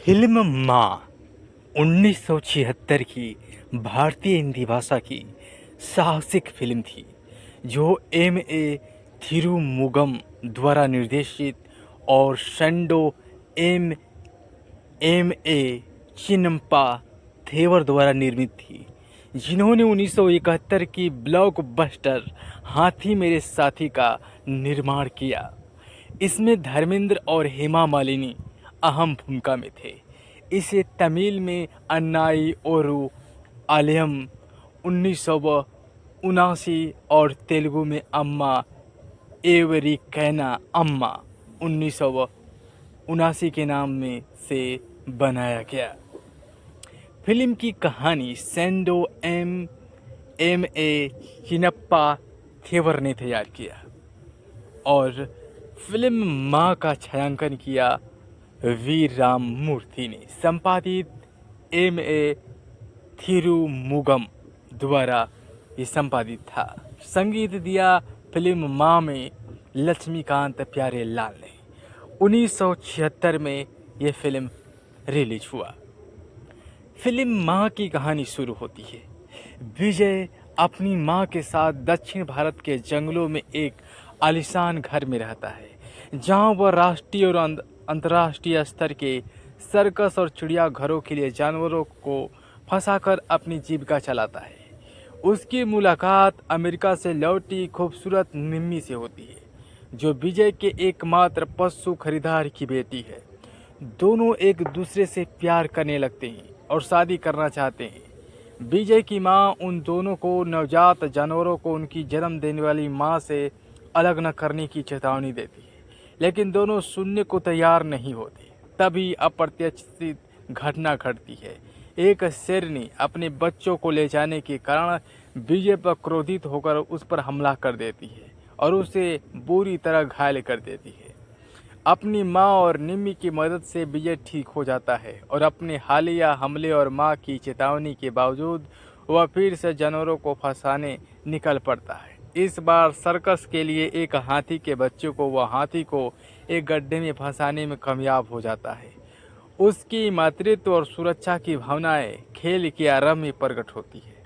Film माँ 1976 की भारतीय हिंदी भाषा की साहसिक फिल्म थी जो M.A. थिरुमुगम द्वारा निर्देशित और संडो एम M.A. चिन्नप्पा थेवर द्वारा निर्मित थी, जिन्होंने 1971 की ब्लॉकबस्टर हाथी मेरे साथी का निर्माण किया। इसमें धर्मेंद्र और हेमा मालिनी अहम भूमिका में थे। इसे तमिल में अन्नाई ओरू आलयम 1979 और तेलुगु में अम्मा एवरिकैना अम्मा 1979 के नाम में से बनाया गया। फिल्म की कहानी सेंडो M.A. चिन्नप्पा थेवर ने तैयार किया और फिल्म माँ का छायांकन किया वी राममूर्ति ने। संपादित M.A. थिरुमुगम द्वारा ये संपादित था। संगीत दिया फिल्म माँ में लक्ष्मीकांत प्यारेलाल ने। 1976 में ये फिल्म रिलीज हुआ। फिल्म माँ की कहानी शुरू होती है। विजय अपनी माँ के साथ दक्षिण भारत के जंगलों में एक आलीशान घर में रहता है, जहाँ वह राष्ट्रीय और अंतर्राष्ट्रीय स्तर के सर्कस और चिड़ियाघरों के लिए जानवरों को फंसाकर अपनी जीविका चलाता है। उसकी मुलाकात अमेरिका से लौटी खूबसूरत निम्मी से होती है, जो विजय के एकमात्र पशु खरीदार की बेटी है। दोनों एक दूसरे से प्यार करने लगते हैं और शादी करना चाहते हैं। विजय की माँ उन दोनों को नवजात जानवरों को उनकी जन्म देने वाली माँ से अलग न करने की चेतावनी देती है, लेकिन दोनों सुनने को तैयार नहीं होते। तभी अप्रत्याशित घटना घटती है। एक शेरनी अपने बच्चों को ले जाने के कारण विजय पर क्रोधित होकर उस पर हमला कर देती है और उसे बुरी तरह घायल कर देती है। अपनी माँ और निम्मी की मदद से विजय ठीक हो जाता है और अपने हालिया हमले और माँ की चेतावनी के बावजूद वह फिर से जानवरों को फंसाने निकल पड़ता है। इस बार सर्कस के लिए एक हाथी के बच्चे को वह हाथी को एक गड्ढे में फंसाने में कामयाब हो जाता है। उसकी मातृत्व और सुरक्षा की भावनाएं खेल के आरंभ में प्रकट होती है।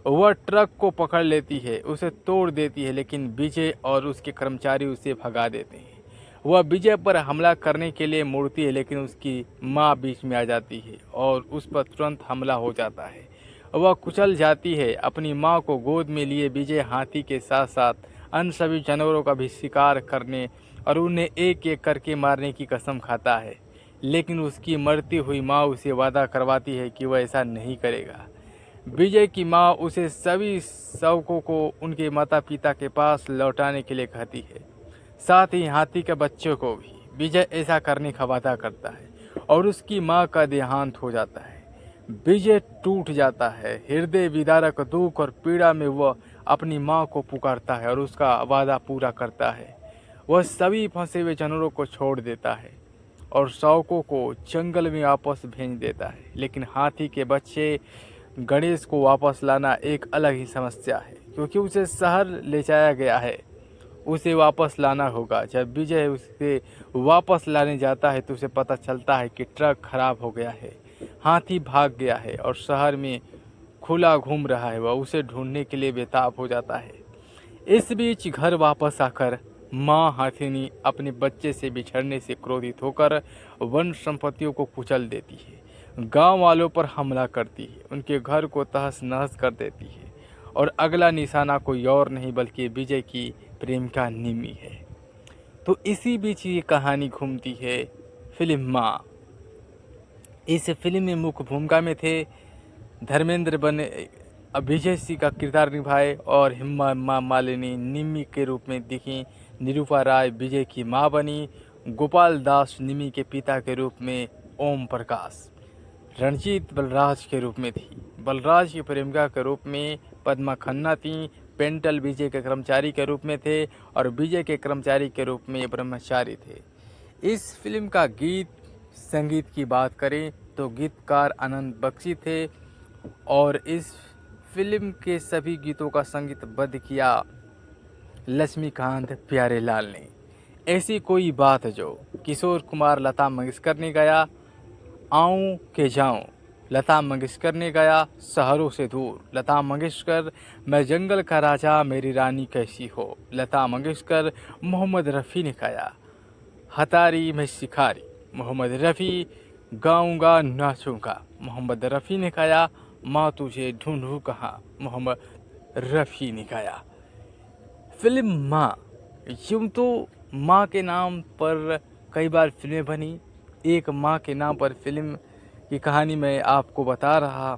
वह ट्रक को पकड़ लेती है, उसे तोड़ देती है, लेकिन विजय और उसके कर्मचारी उसे भगा देते हैं। वह विजय पर हमला करने के लिए मुड़ती है, लेकिन उसकी माँ बीच में आ जाती है और उस पर तुरंत हमला हो जाता है। वह कुचल जाती है। अपनी माँ को गोद में लिए विजय हाथी के साथ साथ अन्य सभी जानवरों का भी शिकार करने और उन्हें एक एक करके मारने की कसम खाता है, लेकिन उसकी मरती हुई माँ उसे वादा करवाती है कि वह ऐसा नहीं करेगा। विजय की माँ उसे सभी शवों को उनके माता पिता के पास लौटाने के लिए कहती है, साथ ही हाथी के बच्चों को भी। विजय ऐसा करने का वादा करता है और उसकी माँ का देहांत हो जाता है। विजय टूट जाता है। हृदय विदारक दुख और पीड़ा में वह अपनी माँ को पुकारता है और उसका वादा पूरा करता है। वह सभी फंसे हुए जानवरों को छोड़ देता है और शवों को जंगल में वापस भेज देता है, लेकिन हाथी के बच्चे गणेश को वापस लाना एक अलग ही समस्या है, क्योंकि उसे शहर ले जाया गया है। उसे वापस लाना होगा। जब विजय उसे वापस लाने जाता है तो उसे पता चलता है कि ट्रक खराब हो गया है, हाथी भाग गया है और शहर में खुला घूम रहा है। वह उसे ढूंढने के लिए बेताब हो जाता है। इस बीच घर वापस आकर माँ हाथिनी अपने बच्चे से बिछड़ने से क्रोधित होकर वन संपत्तियों को कुचल देती है, गांव वालों पर हमला करती है, उनके घर को तहस नहस कर देती है और अगला निशाना कोई और नहीं बल्कि विजय की प्रेमिका निम्मी है। तो इसी बीच ये कहानी घूमती है फिल्म माँ। इस फिल्म में मुख्य भूमिका में थे धर्मेंद्र बने विजय सिंह का किरदार निभाए और हेमा मालिनी निम्मी के रूप में दिखी। निरूपा राय विजय की माँ बनी। गोपाल दास निम्मी के पिता के रूप में ओम प्रकाश। रणजीत बलराज के रूप में थी। बलराज की प्रेमिका के रूप में पद्मा खन्ना थी। पेंटल विजय के कर्मचारी के रूप में थे और विजय के कर्मचारी के रूप में ब्रह्मचारी थे। इस फिल्म का गीत संगीत की बात करें तो गीतकार आनंद बख्शी थे और इस फिल्म के सभी गीतों का संगीतबद्ध किया लक्ष्मीकांत प्यारेलाल ने। ऐसी कोई बात जो किशोर कुमार लता मंगेशकर ने गाया आऊं के जाऊं, लता मंगेशकर ने गाया शहरों से दूर। लता मंगेशकर, मैं जंगल का राजा मेरी रानी कैसी हो। लता मंगेशकर। मोहम्मद रफ़ी ने गाया हतारी में शिकारी। मोहम्मद रफ़ी। गाऊंगा नाचूंगा। मोहम्मद रफ़ी ने गाया माँ तुझे ढूंढूं कहाँ। मोहम्मद रफ़ी ने गाया। फिल्म माँ, यूँ तो माँ के नाम पर कई बार फिल्में बनी। एक माँ के नाम पर फिल्म की कहानी मैं आपको बता रहा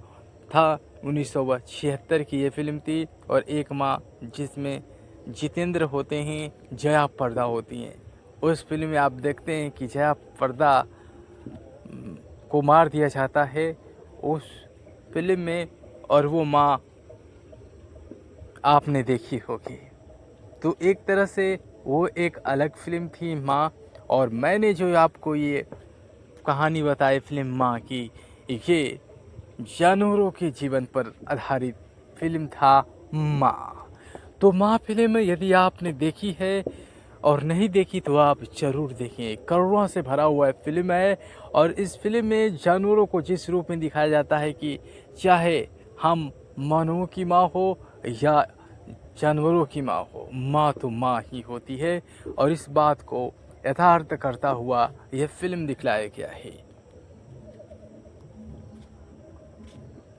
था। 1976 की ये फिल्म थी। और एक माँ जिसमें जितेंद्र होते हैं, जया प्रदा होती हैं। उस फिल्म में आप देखते हैं कि जया प्रदा को मार दिया जाता है उस फिल्म में, और वो माँ आपने देखी होगी। तो एक तरह से वो एक अलग फिल्म थी माँ। और मैंने जो आपको ये कहानी बताई फिल्म माँ की, ये जानवरों के जीवन पर आधारित फिल्म था माँ। तो माँ फिल्म यदि आपने देखी है और नहीं देखी तो आप ज़रूर देखें। करुणा से भरा हुआ फिल्म है। और इस फिल्म में जानवरों को जिस रूप में दिखाया जाता है कि चाहे हम मानवों की माँ हो या जानवरों की माँ हो, माँ तो माँ ही होती है। और इस बात को यथार्थ करता हुआ यह फिल्म दिखलाया गया है।